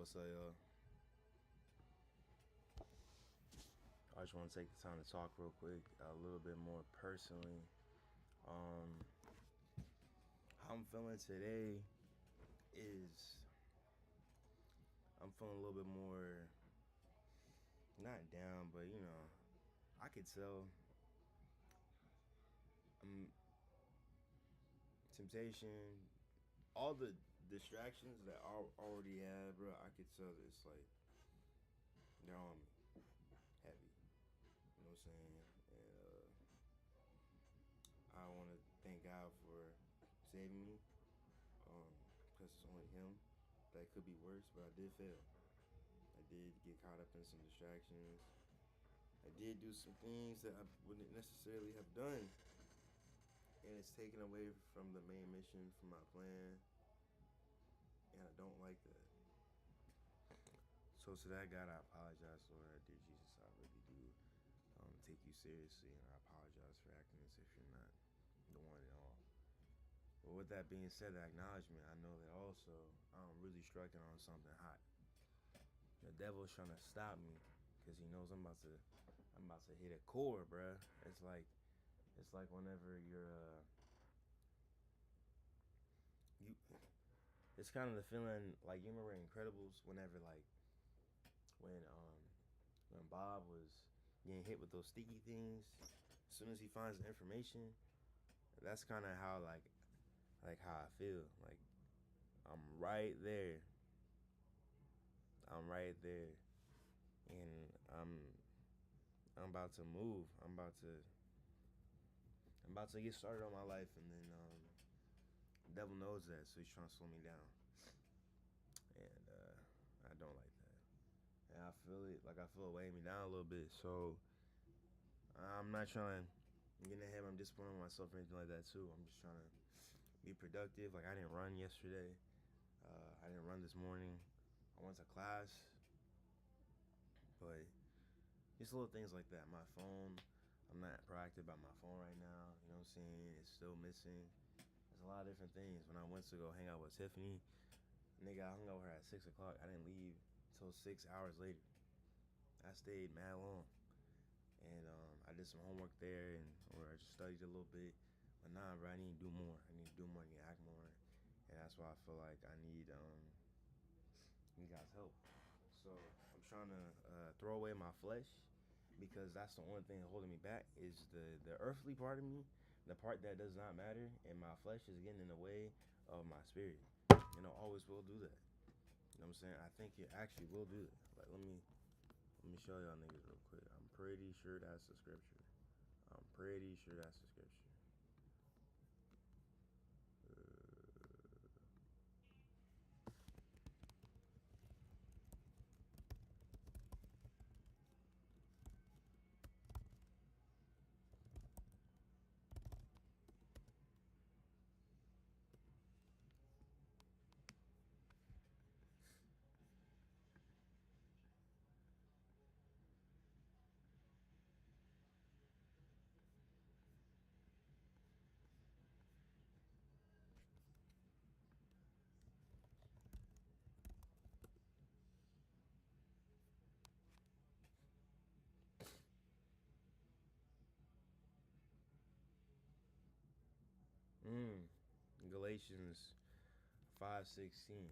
What's up, y'all? I just want to take the time to talk real quick, a little bit more personally. Um, how I'm feeling today is I'm feeling a little bit more, not down, but I could tell. Um, temptation, all the distractions that I already had, bro. I could tell that it's like they're on me heavy. You know what I'm saying? And I want to thank God for saving me. Because it's only Him. That could be worse, but I did fail. I did get caught up in some distractions. I did do some things that I wouldn't necessarily have done, and it's taken away from the main mission, from my plan, and I don't like that. So to that God, I apologize, Lord. I did, Jesus. I really do take you seriously, and I apologize for acting as if you're not the one at all. But with that being said, the acknowledgement, I know that also I'm really striking on something hot. The devil's trying to stop me because he knows I'm about to hit a chord, bruh. It's like whenever you, it's kind of the feeling like you remember Incredibles whenever like when Bob was getting hit with those sticky things. As soon as he finds the information, that's kind of how like how I feel. Like I'm right there. I'm right there, and I'm about to move. I'm about to get started on my life, and then the devil knows that, so he's trying to slow me down, and I don't like that, and I feel it. Like I feel it weighing me down a little bit. So I'm not trying to get ahead. I'm disappointed in myself or anything like that too. I'm just trying to be productive. Like I didn't run yesterday. I didn't run this morning. I went to class, but just little things like that. My phone. I'm not proactive about my phone right now. You know what I'm saying? It's still missing. There's a lot of different things. When I went to go hang out with Tiffany, nigga, I hung out with her at 6 o'clock. I didn't leave until 6 hours later. I stayed mad long, and I did some homework there, and or I just studied a little bit. But nah, bro, I need to do more. I need to do more. I need to act more, and that's why I feel like I need you guys' help. So I'm trying to throw away my flesh because that's the only thing holding me back is the earthly part of me, the part that does not matter, and my flesh is getting in the way of my spirit, and it always will do that. You know what I'm saying? I think it actually will do that. Like let me show y'all niggas real quick. I'm pretty sure that's the scripture. I'm pretty sure that's the scripture. Uh, mm, Galatians 5:16.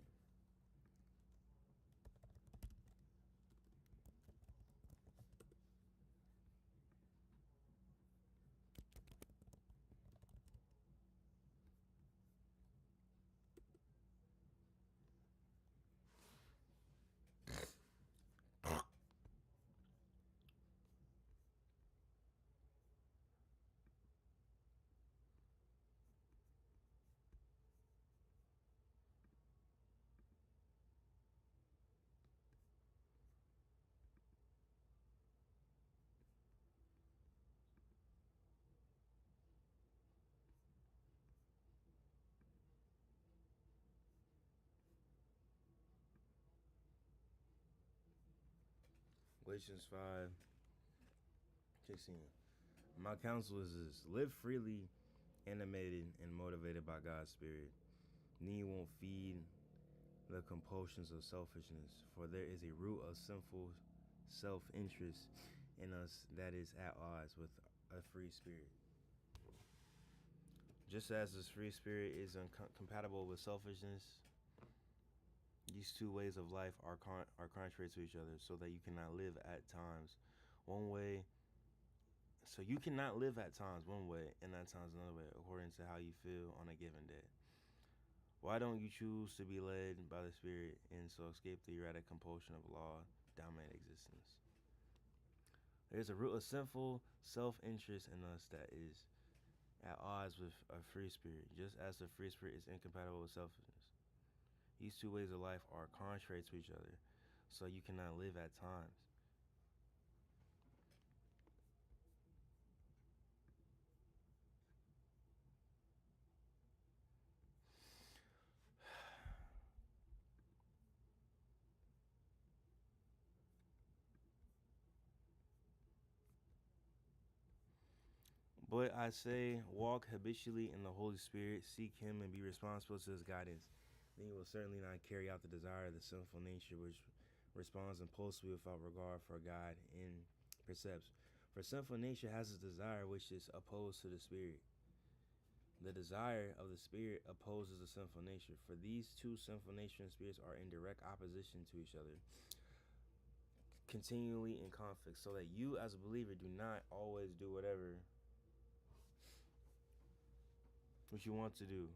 Galatians 5:16. My counsel is this: live freely, animated and motivated by God's Spirit. Then you won't feed the compulsions of selfishness, for there is a root of sinful self interest in us that is at odds with a free spirit. Just as this free spirit is incompatible with selfishness, these two ways of life are contrary to each other, so that you cannot live at times one way. So you cannot live at times one way and at times another way, according to how you feel on a given day. Why don't you choose to be led by the Spirit and so escape the erratic compulsion of law dominant existence? There's a root of sinful self-interest in us that is at odds with a free spirit, just as the free spirit is incompatible with selfishness. These two ways of life are contrary to each other, so you cannot live at times. But I say, walk habitually in the Holy Spirit, seek Him, and be responsible to His guidance. Then you will certainly not carry out the desire of the sinful nature, which responds impulsively without regard for God and precepts. For sinful nature has a desire which is opposed to the Spirit. The desire of the Spirit opposes the sinful nature, for these two sinful nature and spirits are in direct opposition to each other, continually in conflict, so that you as a believer do not always do what you want to do.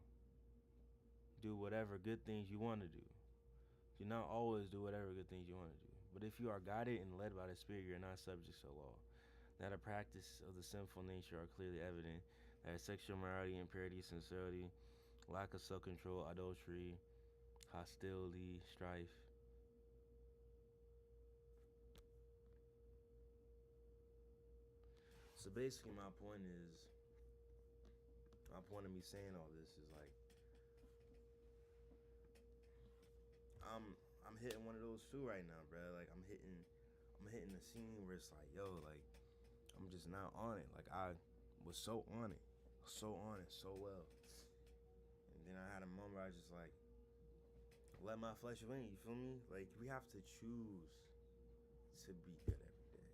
Do whatever good things you want to do. Do not always do whatever good things you want to do. But if you are guided and led by the Spirit, you are not subject to law. That a practice of the sinful nature are clearly evident. That sexual immorality, impurity, sincerity, lack of self-control, adultery, hostility, strife. So basically my point of me saying all this is like, I'm hitting one of those too right now, bro. Like I'm hitting the scene where it's like, yo, like I'm just not on it. Like I was so on it, so well. And then I had a moment where I just like let my flesh win. You feel me? Like we have to choose to be good every day,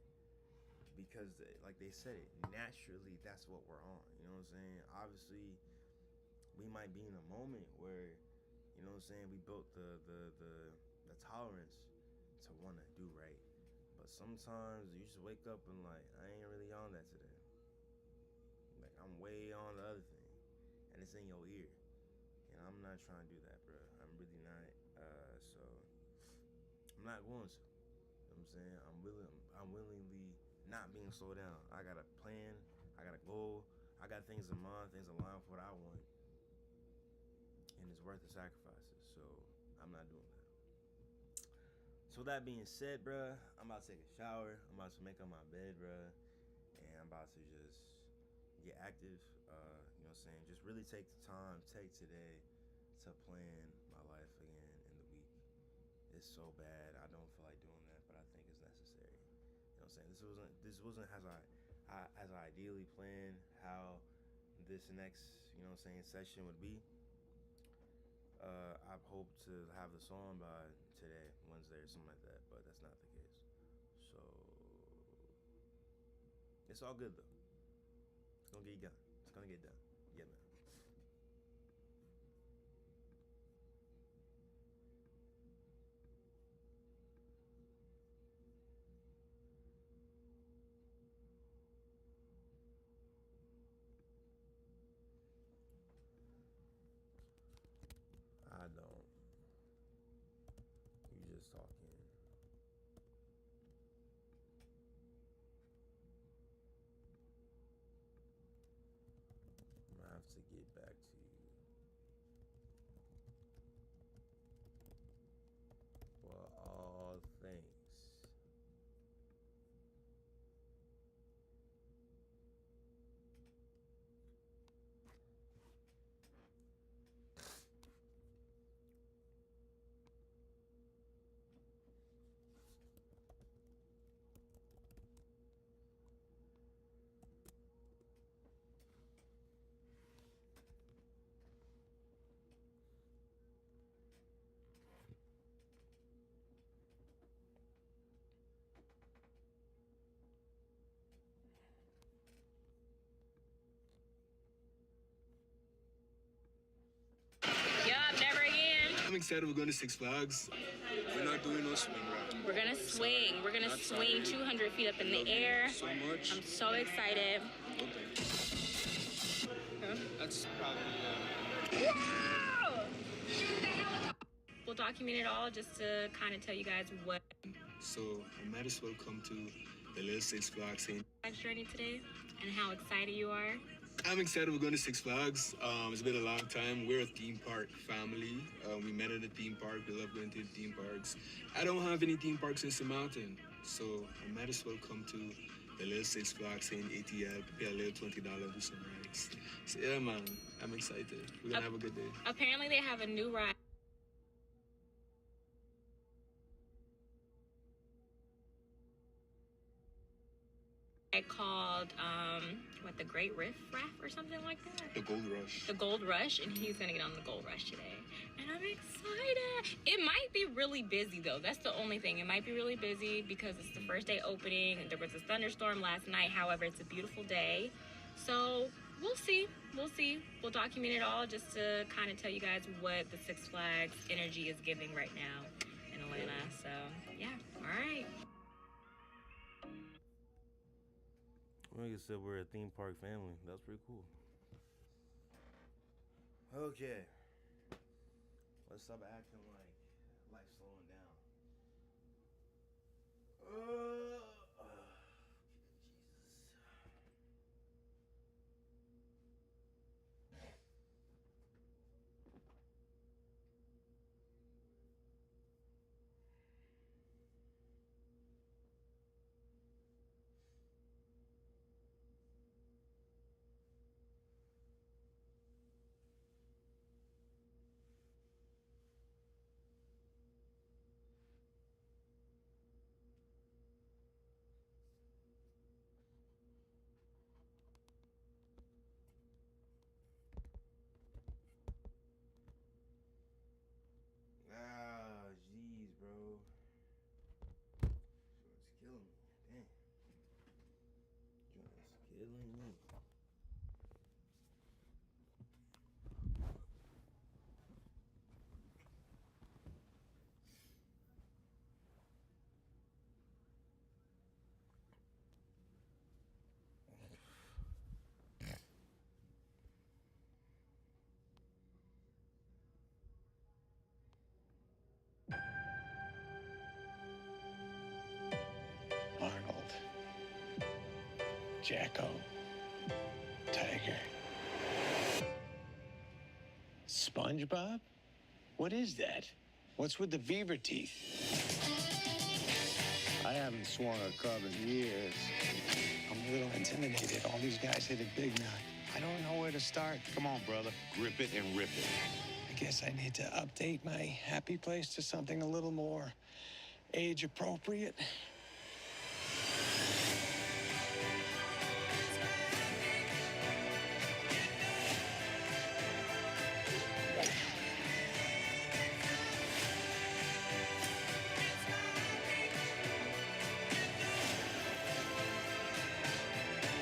because like they said it, naturally that's what we're on. You know what I'm saying? Obviously, we might be in a moment where, you know what I'm saying, we built the tolerance to want to do right. But sometimes you just wake up and like, I ain't really on that today. Like I'm way on the other thing, and it's in your ear, and I'm not trying to do that, bro. I'm really not. So I'm not going to. You know what I'm saying? I'm willingly not being slowed down. I got a plan. I got a goal. I got things in mind, things aligned with what I want, and it's worth the sacrifices. So I'm not doing that. So that being said, bruh, I'm about to take a shower. I'm about to make up my bed, bruh, and I'm about to just get active. You know what I'm saying? Just really take the time, take today to plan my life again in the week. It's so bad. I don't feel like doing that, but I think it's necessary. You know what I'm saying? This wasn't as I ideally planned how this next, you know what I'm saying, session would be. I hope to have the song by today, Wednesday, or something like that, but that's not the case. So it's all good though. It's gonna get done. It's gonna get done. Yeah, man. I don't. You just talking. I'm gonna have to get back to you. For all things. I'm excited we're going to Six Flags. We're not doing no swing ride. We're gonna swing. We're gonna swing 200 feet up in the air. So much. I'm so excited. Okay. That's probably Wow! We'll document it all just to kind of tell you guys what So I might as well come to the little Six Flags thing. journey today and how excited you are. I'm excited we're going to Six Flags. It's been a long time. We're a theme park family. We met at a theme park. We love going to the theme parks. I don't have any theme parks in the mountain, so I might as well come to the little Six Flags in ATL, pay a little $20, do some rides. So yeah, man, I'm excited. We're gonna have a good day. Apparently they have a new ride called the Great Riff Raff or something like that. The Gold Rush. The Gold Rush, and he's gonna get on the Gold Rush today. And I'm excited. It might be really busy though. That's the only thing. It might be really busy because it's the first day opening. There was a thunderstorm last night. However, it's a beautiful day. So we'll see. We'll see. We'll document it all just to kind of tell you guys what the Six Flags energy is giving right now in Atlanta. So yeah, all right. Like I said, we're a theme park family. That's pretty cool. Okay. Let's stop acting like life's slowing down. Jeez, bro. It's killing me. Damn. It's killing me. Arnold, Jacko, Tiger, SpongeBob? What is that? What's with the beaver teeth? I haven't swung a cub in years. I'm a little intimidated. All these guys hit it big now. I don't know where to start. Come on, brother. Grip it and rip it. I guess I need to update my happy place to something a little more age appropriate.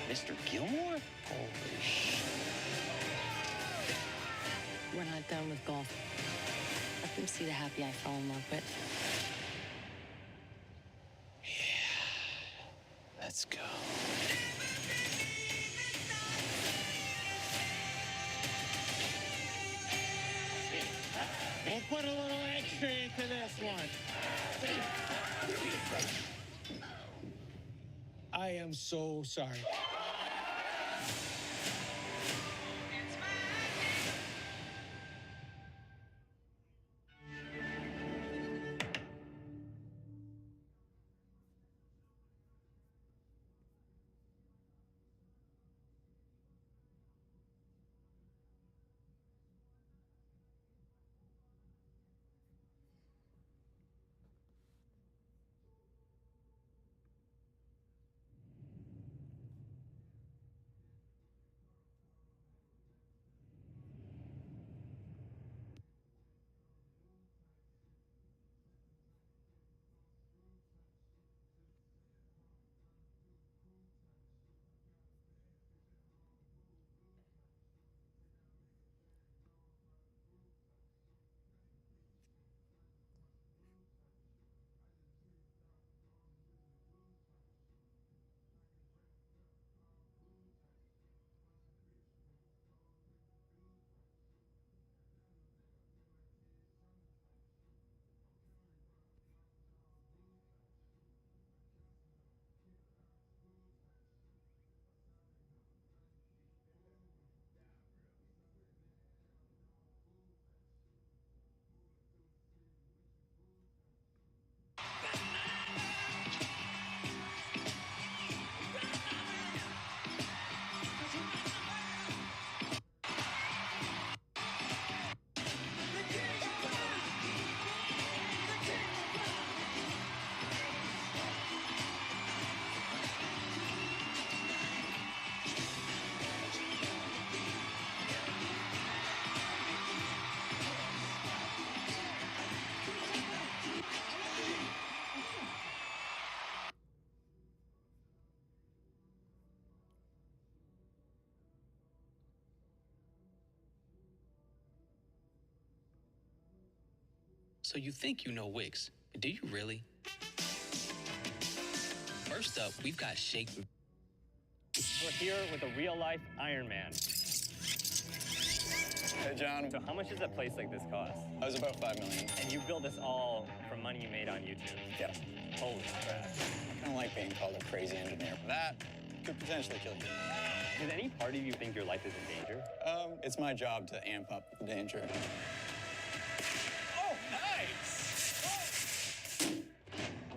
Mr. Gilmore? Holy shit. We're not done with golf. Let them see the happy I fell in love with. Yeah. Let's go. We'll put a little extra into this one. I am so sorry. So you think you know Wix, but do you really? First up, we've got Shake. We're here with a real-life Iron Man. Hey, John. So how much does a place like this cost? That was about $5 million. And you built this all from money you made on YouTube? Yes. Holy crap. I kind of like being called a crazy engineer. That could potentially kill you. Does any part of you think your life is in danger? It's my job to amp up the danger. Oh, nice!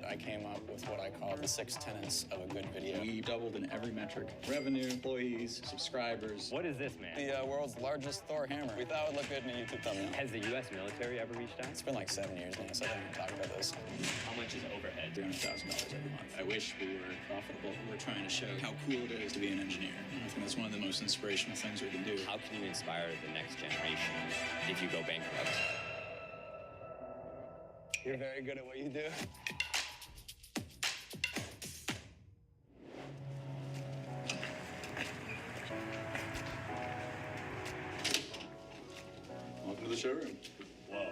I came up with what I call the 6 tenets of a good video. We doubled in every metric: revenue, employees, subscribers. What is this, man? The world's largest Thor hammer. We thought it would look good in a YouTube thumbnail. Has the U.S. military ever reached out? It's been like 7 years now, so I don't even talk about this. How much is overhead? $300,000 every month. I wish we were profitable. We're trying to show how cool it is to be an engineer. And I think that's one of the most inspirational things we can do. How can you inspire the next generation if you go bankrupt? You're very good at what you do. Welcome to the showroom. Whoa.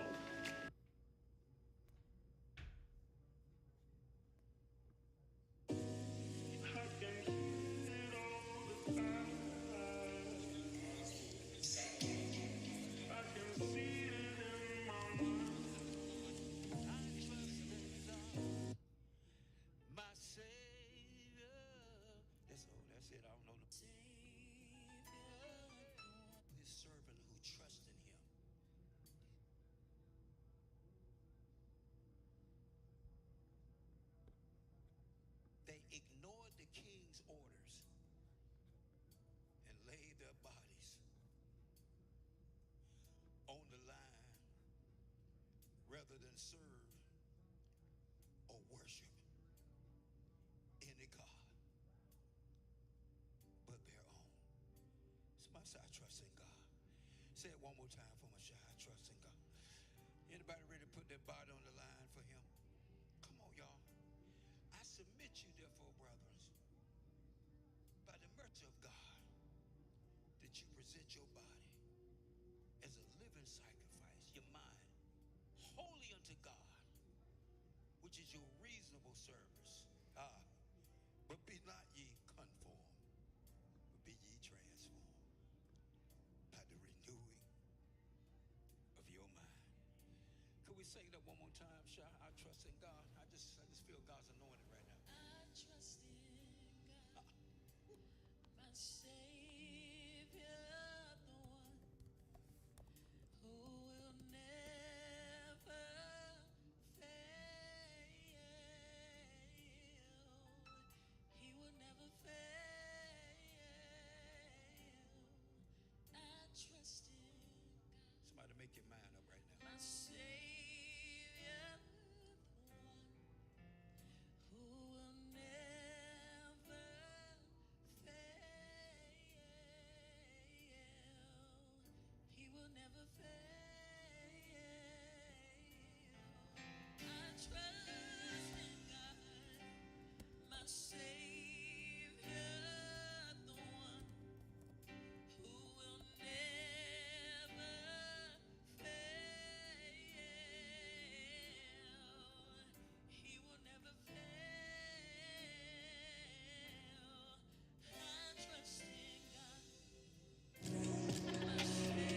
Ignored the king's orders and laid their bodies on the line rather than serve or worship any God but their own. Somebody say, I trust in God. Say it one more time for my shot. I trust in God. Anybody ready to put their body on the line for him? Come on, y'all. I submit you, therefore, brothers, by the mercy of God, that you present your body as a living sacrifice, your mind, holy unto God, which is your reasonable service. But be not ye conformed, but be ye transformed by the renewing of your mind. Could we say that one more time, Shah? I trust in God. I just feel God's anointed right now. I trust in God, my Savior, the one who will never fail. He will never fail. I trust in God. Somebody make your mind up right now. My Savior, the one who will never fail. He will never fail. I trust in God, my Savior, the one who will never fail. He will never fail. I trust in God, my Savior.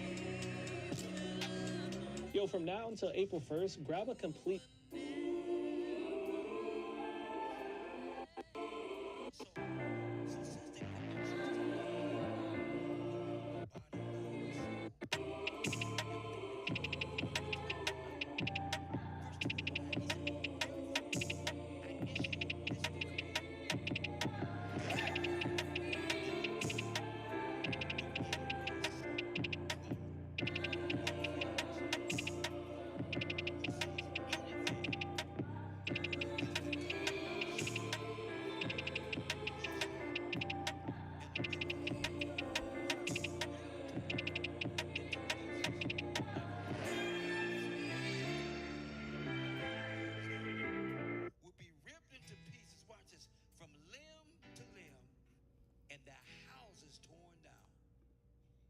Yo, from now until April 1st, grab a complete.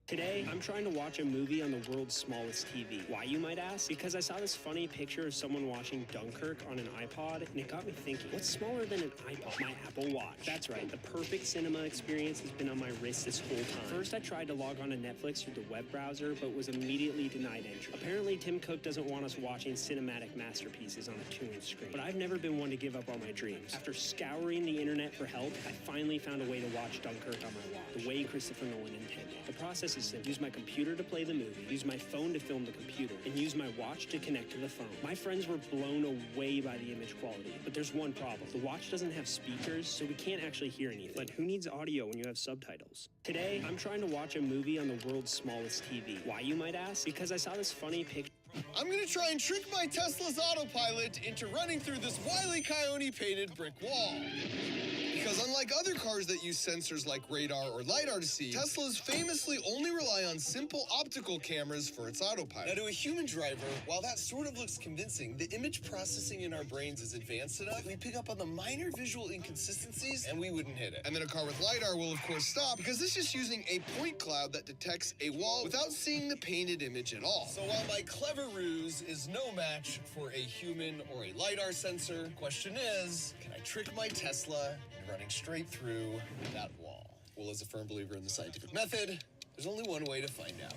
Today, I'm trying to watch a movie on the world's smallest TV. Why, you might ask? Because I saw this funny picture of someone watching Dunkirk on an iPod, and it got me thinking, what's smaller than an iPod? My Apple Watch. That's right, the perfect cinema experience has been on my wrist this whole time. First, I tried to log on to Netflix through the web browser, but was immediately denied entry. Apparently, Tim Cook doesn't want us watching cinematic masterpieces on a tuned screen. But I've never been one to give up on my dreams. After scouring the internet for help, I finally found a way to watch Dunkirk on my watch, the way Christopher Nolan intended. The process is simple. Use my computer to play the movie, use my phone to film the computer, and use my watch to connect to the phone. My friends were blown away by the image quality, but there's one problem. The watch doesn't have speakers, so we can't actually hear anything. But who needs audio when you have subtitles? Today, I'm trying to watch a movie on the world's smallest TV. Why, you might ask? Because I saw this funny picture. I'm gonna try and trick my Tesla's autopilot into running through this Wile E. Coyote painted brick wall. Because unlike other cars that use sensors like radar or LiDAR to see, Teslas famously only rely on simple optical cameras for its autopilot. Now, to a human driver, while that sort of looks convincing, the image processing in our brains is advanced enough that we pick up on the minor visual inconsistencies and we wouldn't hit it. And then a car with LiDAR will, of course, stop because it's just using a point cloud that detects a wall without seeing the painted image at all. So while my clever ruse is no match for a human or a LiDAR sensor, question is, can I trick my Tesla into running straight through that wall? Well, as a firm believer in the scientific method, there's only one way to find out.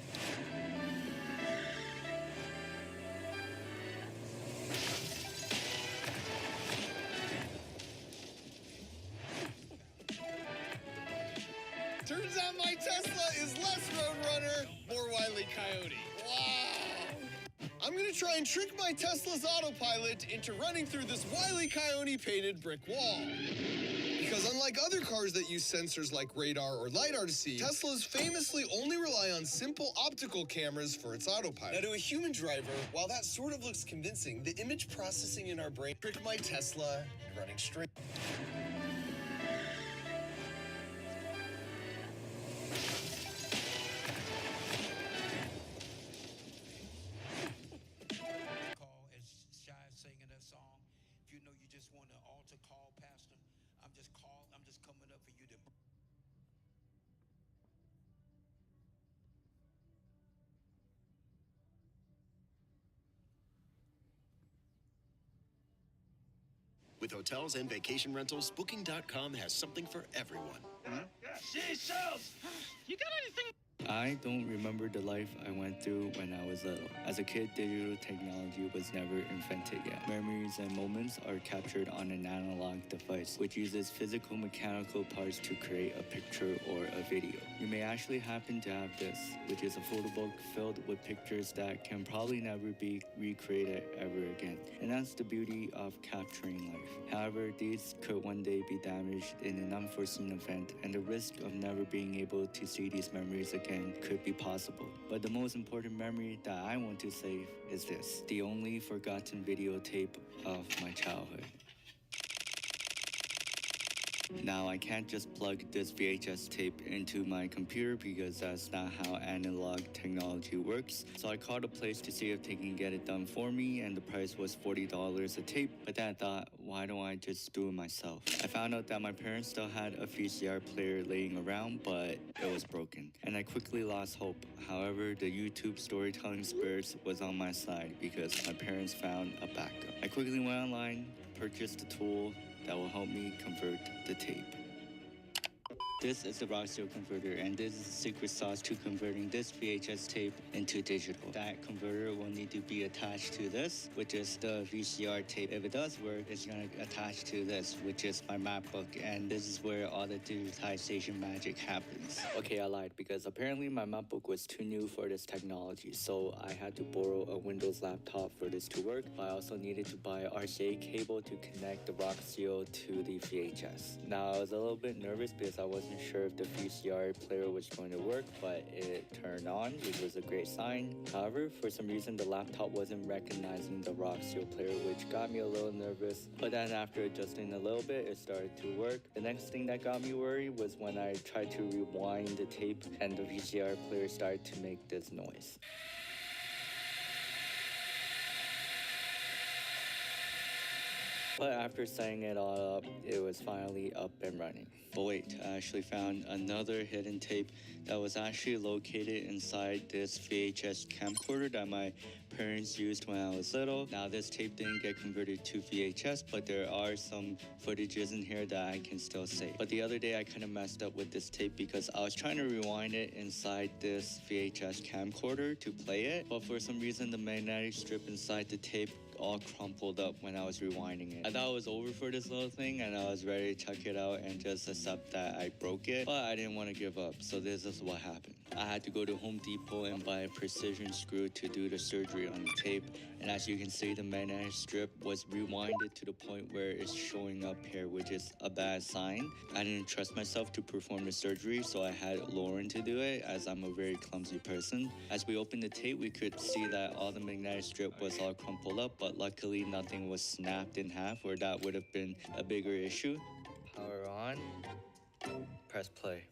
Turns out my Tesla is less Roadrunner, more Wile E. Coyote. Wow! I'm gonna try and trick my Tesla's autopilot into running through this Wile E. Coyote painted brick wall. Because unlike other cars that use sensors like radar or LiDAR to see, Teslas famously only rely on simple optical cameras for its autopilot. Now, to a human driver, while that sort of looks convincing, the image processing in our brain tricked my Tesla into running straight. Coming up for you to With hotels and vacation rentals, Booking.com has something for everyone. Seashells! You got anything? I don't remember the life I went through when I was little. As a kid, digital technology was never invented yet. Memories and moments are captured on an analog device, which uses physical mechanical parts to create a picture or a video. You may actually happen to have this, which is a photo book filled with pictures that can probably never be recreated ever again. And that's the beauty of capturing life. However, these could one day be damaged in an unforeseen event, and the risk of never being able to see these memories again could be possible. But the most important memory that I want to save is this, the only forgotten videotape of my childhood. Now, I can't just plug this VHS tape into my computer because that's not how analog technology works. So I called a place to see if they can get it done for me, and the price was $40 a tape. But then I thought, why don't I just do it myself? I found out that my parents still had a VCR player laying around, but it was broken. And I quickly lost hope. However, the YouTube storytelling spirits was on my side because my parents found a backup. I quickly went online, purchased a tool that will help me convert the tape. This is the Roxio converter, and this is the secret sauce to converting this VHS tape into digital. That converter will need to be attached to this, which is the VCR tape. If it does work, it's going to attach to this, which is my MacBook, and this is where all the digitization magic happens. Okay, I lied, because apparently my MacBook was too new for this technology, so I had to borrow a Windows laptop for this to work, but I also needed to buy an RCA cable to connect the Roxio to the VHS. Now, I was a little bit nervous because I wasn't sure if the VCR player was going to work, but it turned on, which was a great sign. However, for some reason, the laptop wasn't recognizing the Roxio player, which got me a little nervous. But then after adjusting a little bit, it started to work. The next thing that got me worried was when I tried to rewind the tape and the VCR player started to make this noise. But after setting it all up, it was finally up and running. But wait, I actually found another hidden tape that was actually located inside this VHS camcorder that my parents used when I was little. Now this tape didn't get converted to VHS, but there are some footages in here that I can still save. But the other day I kind of messed up with this tape because I was trying to rewind it inside this VHS camcorder to play it, but for some reason the magnetic strip inside the tape all crumpled up when I was rewinding it. I thought it was over for this little thing and I was ready to chuck it out and just accept that I broke it, but I didn't want to give up, so this is what happened. I had to go to Home Depot and buy a precision screw to do the surgery on the tape, and as you can see, the magnetic strip was rewinded to the point where it's showing up here, which is a bad sign. I didn't trust myself to perform the surgery, so I had Lauren to do it, as I'm a very clumsy person. As we opened the tape, we could see that all the magnetic strip was all crumpled up, but luckily nothing was snapped in half, or that would have been a bigger issue. Power on, press play.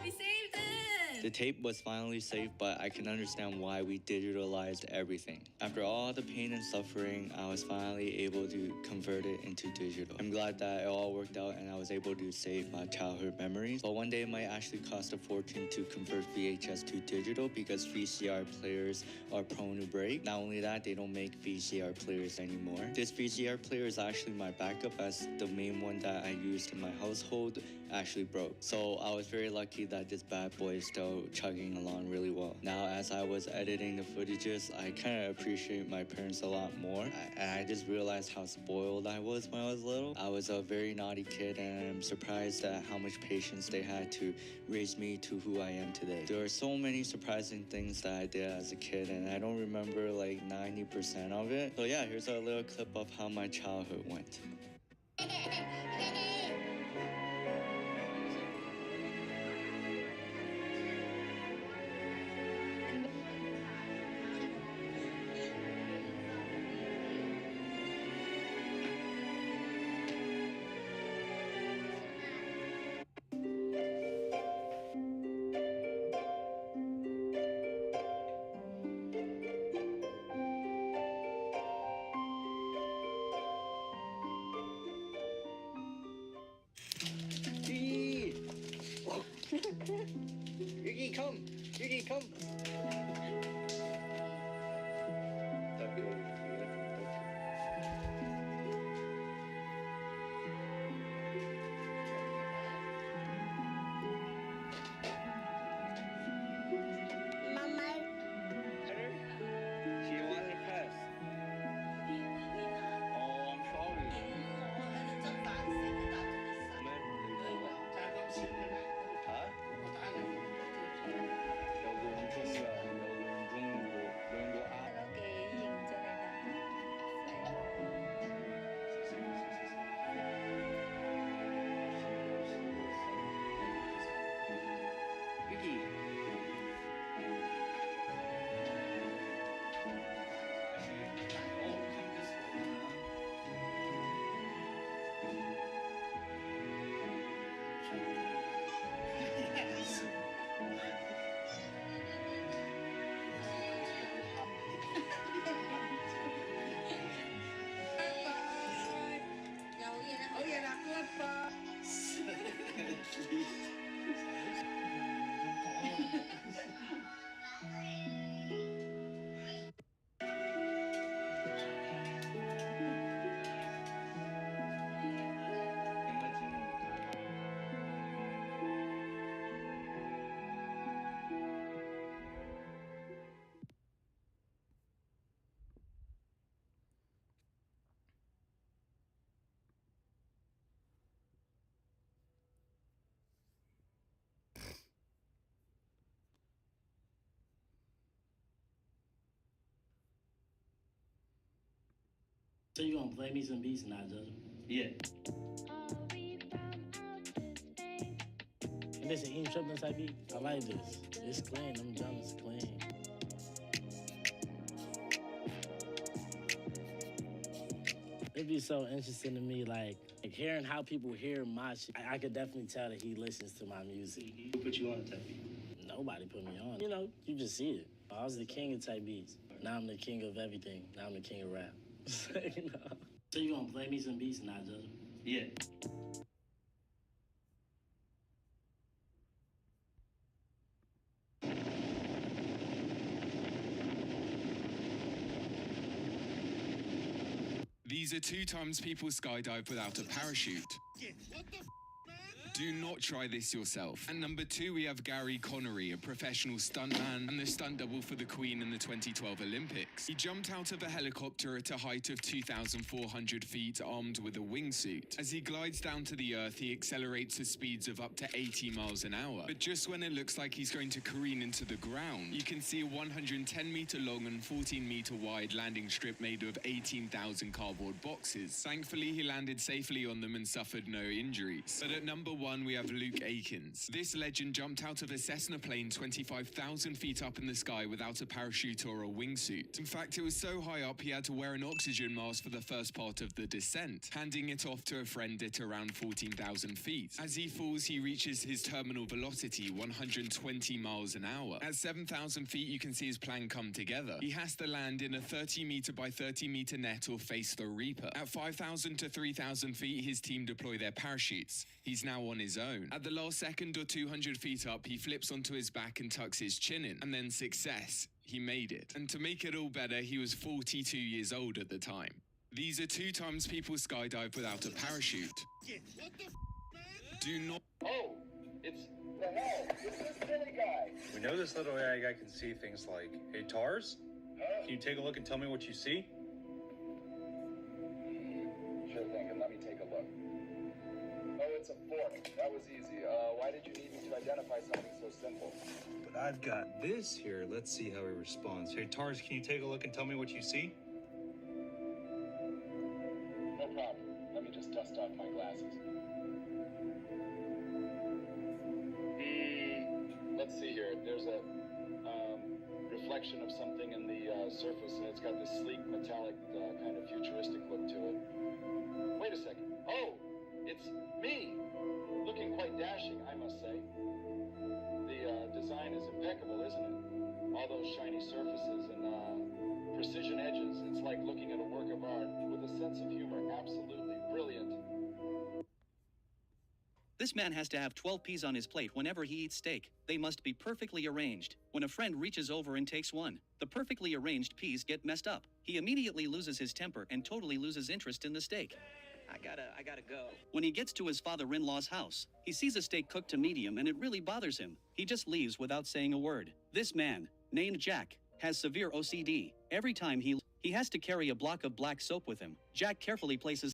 We saved it! The tape was finally saved, but I can understand why we digitalized everything. After all the pain and suffering, I was finally able to convert it into digital. I'm glad that it all worked out and I was able to save my childhood memories. But one day it might actually cost a fortune to convert VHS to digital because VCR players are prone to break. Not only that, they don't make VCR players anymore. This VCR player is actually my backup, as the main one that I used in my household actually broke. So I was very lucky that this bad boy is still chugging along really well. Now, as I was editing the footages, I kind of appreciate my parents a lot more. I just realized how spoiled I was when I was little. I was a very naughty kid, and I'm surprised at how much patience they had to raise me to who I am today. There are so many surprising things that I did as a kid, and I don't remember like 90% of it. So yeah, here's a little clip of how my childhood went. Yuki, come! Yuki, come! Mama. She wanted to pass. Oh, I'm sorry. Huh? 여기 엄청 싫어. 여기 중국 아. Yuki. So you gonna play me some beats now, Judge? Yeah. And this an Eam Triplin type beat? I like this. It's clean, them drums clean. It'd be so interesting to me, like hearing how people hear my shit. I could definitely tell that he listens to my music. Who put you on the type beat? Nobody put me on. You know, you just see it. I was the king of type beats. Now I'm the king of everything. Now I'm the king of rap. Say no. So you gonna play me some beats now, Joseph? Yeah. These are 2 times people skydive without a parachute. Do not try this yourself. And number 2, we have Gary Connery, a professional stuntman and the stunt double for the Queen in the 2012 Olympics. He jumped out of a helicopter at a height of 2,400 feet armed with a wingsuit. As he glides down to the earth, he accelerates to speeds of up to 80 miles an hour. But just when it looks like he's going to careen into the ground, you can see a 110-meter long and 14-meter wide landing strip made of 18,000 cardboard boxes. Thankfully, he landed safely on them and suffered no injuries. But at number 1, we have Luke Aikins. This legend jumped out of a Cessna plane 25,000 feet up in the sky without a parachute or a wingsuit. In fact, it was so high up he had to wear an oxygen mask for the first part of the descent, handing it off to a friend at around 14,000 feet. As he falls, he reaches his terminal velocity, 120 miles an hour. At 7,000 feet, you can see his plan come together. He has to land in a 30-meter by 30-meter net or face the Reaper. At 5,000 to 3,000 feet, his team deploy their parachutes. He's now on his own. At the last second or 200 feet up, he flips onto his back and tucks his chin in. And then success. He made it. And to make it all better, he was 42 years old at the time. These are 2 times people skydive without a parachute. Do not... Oh, it's the hell. It's this silly guy. We know this little AI guy can see things like, hey, TARS, can you take a look and tell me what you see? Sure thing, and let me take a look. Oh, it's a fork. That was easy. Why did you need me to identify something so simple? But I've got this here. Let's see how he responds. Hey, TARS, can you take a look and tell me what you see? No problem. Let me just dust off my glasses. Let's see here. There's a reflection of something in the surface, and it's got this sleek, metallic, kind of futuristic look to it. Wait a second. Oh, it's me! Looking quite dashing, I must say. The design is impeccable, isn't it? All those shiny surfaces and precision edges. It's like looking at a work of art with a sense of humor. Absolutely brilliant. This man has to have 12 peas on his plate whenever he eats steak. They must be perfectly arranged. When a friend reaches over and takes one, the perfectly arranged peas get messed up. He immediately loses his temper and totally loses interest in the steak. I gotta go. When he gets to his father-in-law's house, he sees a steak cooked to medium and it really bothers him. He just leaves without saying a word. This man, named Jack, has severe OCD. Every time he has to carry a block of black soap with him. Jack carefully places